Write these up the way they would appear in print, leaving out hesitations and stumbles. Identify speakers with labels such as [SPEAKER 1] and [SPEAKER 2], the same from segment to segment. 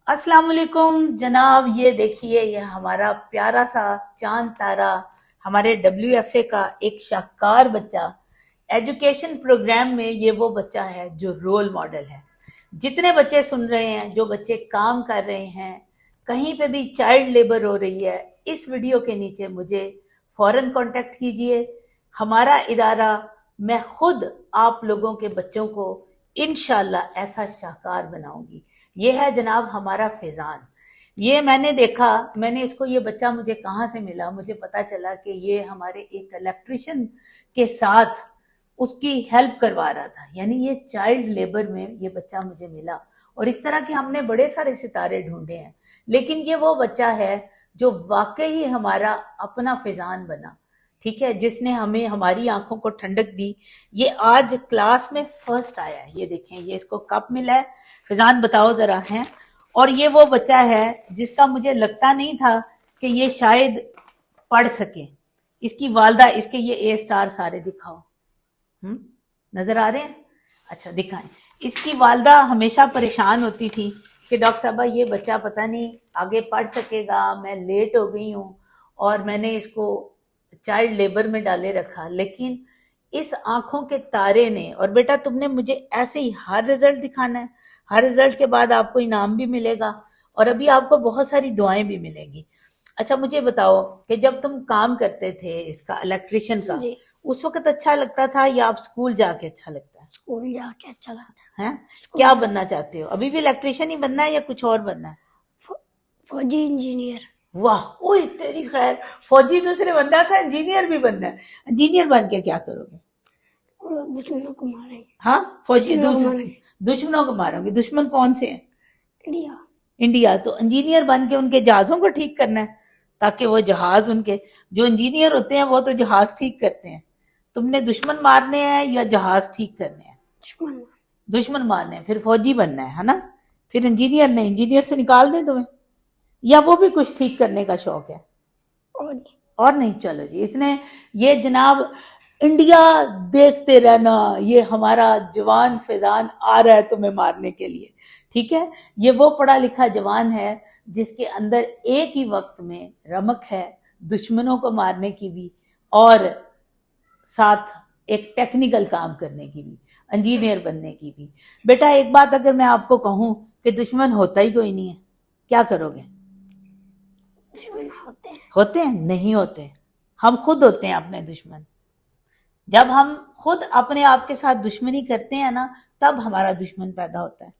[SPEAKER 1] अस्सलाम वालेकुम जनाब। ये देखिए, ये हमारा प्यारा सा चांद तारा, हमारे WFA का एक शाहकार बच्चा। एजुकेशन प्रोग्राम में ये वो बच्चा है जो रोल मॉडल है। जितने बच्चे सुन रहे हैं, जो बच्चे काम कर रहे हैं, कहीं पे भी चाइल्ड लेबर हो रही है, इस वीडियो के नीचे मुझे फौरन कांटेक्ट कीजिए। हमारा इदारा, मैं खुद आप लोगों के बच्चों को इंशाल्लाह ऐसा शाहकार बनाऊंगी। ये है जनाब हमारा फैजान। ये मैंने देखा, ये बच्चा मुझे कहाँ से मिला, मुझे पता चला कि ये हमारे एक इलेक्ट्रिशियन के साथ उसकी हेल्प करवा रहा था, यानी ये चाइल्ड लेबर में ये बच्चा मुझे मिला। और इस तरह के हमने बड़े सारे सितारे ढूंढे हैं, लेकिन ये वो बच्चा है जो वाकई हमारा अपना फैजान बना, ठीक है, जिसने हमें हमारी आंखों को ठंडक दी। ये आज क्लास में फर्स्ट आया है। ये देखें, ये इसको कप मिला है। फैजान बताओ जरा है। और ये वो बच्चा है जिसका मुझे लगता नहीं था कि ये शायद पढ़ सके। इसकी वालदा, इसके ये A* सारे दिखाओ, नजर आ रहे हैं? अच्छा दिखाएं। इसकी वालदा हमेशा परेशान होती थी कि डॉक्टर साहबा ये बच्चा पता नहीं आगे पढ़ सकेगा, मैं लेट हो गई हूँ और मैंने इसको चाइल्ड लेबर में डाले रखा। लेकिन इस आंखों के तारे ने, और बेटा तुमने मुझे ऐसे ही हर रिजल्ट दिखाना है, हर रिजल्ट के बाद आपको इनाम भी मिलेगा और अभी आपको बहुत सारी दुआएं भी मिलेंगी। अच्छा मुझे बताओ कि जब तुम काम करते थे इसका, इलेक्ट्रिशियन का, उस वक्त अच्छा लगता था या आप स्कूल जाके अच्छा लगता है?
[SPEAKER 2] स्कूल जाके अच्छा लगता
[SPEAKER 1] है। क्या बनना चाहते हो? अभी भी इलेक्ट्रिशियन ही बनना है या कुछ और बनना है?
[SPEAKER 2] फौजी इंजीनियर।
[SPEAKER 1] वाह, ओए तेरी खैर, फौजी दूसरे बनना था, इंजीनियर भी बनना है। इंजीनियर बन के क्या करोगे?
[SPEAKER 2] दुश्मनों को मारेंगे।
[SPEAKER 1] हाँ, फौजी दुश्मनों को मारोगे। दुश्मन कौन से हैं? इंडिया। तो इंजीनियर बन के उनके जहाजों को ठीक करना है, ताकि वो जहाज, उनके जो इंजीनियर होते हैं वो तो जहाज ठीक करते हैं। तुमने दुश्मन मारने हैं या जहाज ठीक करने हैं? दुश्मन मारने हैं, फिर फौजी बनना है ना? फिर इंजीनियर नहीं, इंजीनियर से निकाल दें तुम्हें, या वो भी कुछ ठीक करने का शौक है? और नहीं। चलो जी, इसने ये जनाब इंडिया देखते रहना, ये हमारा जवान फैजान आ रहा है तुम्हें मारने के लिए, ठीक है। ये वो पढ़ा लिखा जवान है जिसके अंदर एक ही वक्त में रमक है दुश्मनों को मारने की भी और साथ एक टेक्निकल काम करने की भी, इंजीनियर बनने की भी। बेटा एक बात अगर मैं आपको कहूं कि दुश्मन होता ही कोई नहीं है, क्या करोगे?
[SPEAKER 2] दुश्मन
[SPEAKER 1] होते हैं? नहीं होते, हम खुद होते हैं अपने दुश्मन। जब हम खुद अपने आप के साथ दुश्मनी करते हैं ना, तब हमारा दुश्मन पैदा होता है,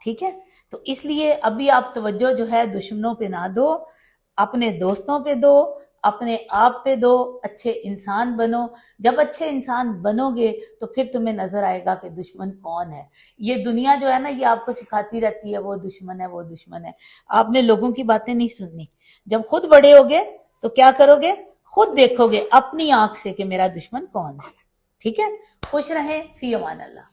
[SPEAKER 1] ठीक है। तो इसलिए अभी आप तवज्जो जो है दुश्मनों पे ना दो, अपने दोस्तों पे दो, अपने आप पे दो, अच्छे इंसान बनो। जब अच्छे इंसान बनोगे तो फिर तुम्हें नजर आएगा कि दुश्मन कौन है। ये दुनिया जो है ना, ये आपको सिखाती रहती है वो दुश्मन है, वो दुश्मन है। आपने लोगों की बातें नहीं सुननी। जब खुद बड़े होगे तो क्या करोगे? खुद देखोगे अपनी आंख से कि मेरा दुश्मन कौन है, ठीक है। खुश रहें, फी अमान अल्लाह।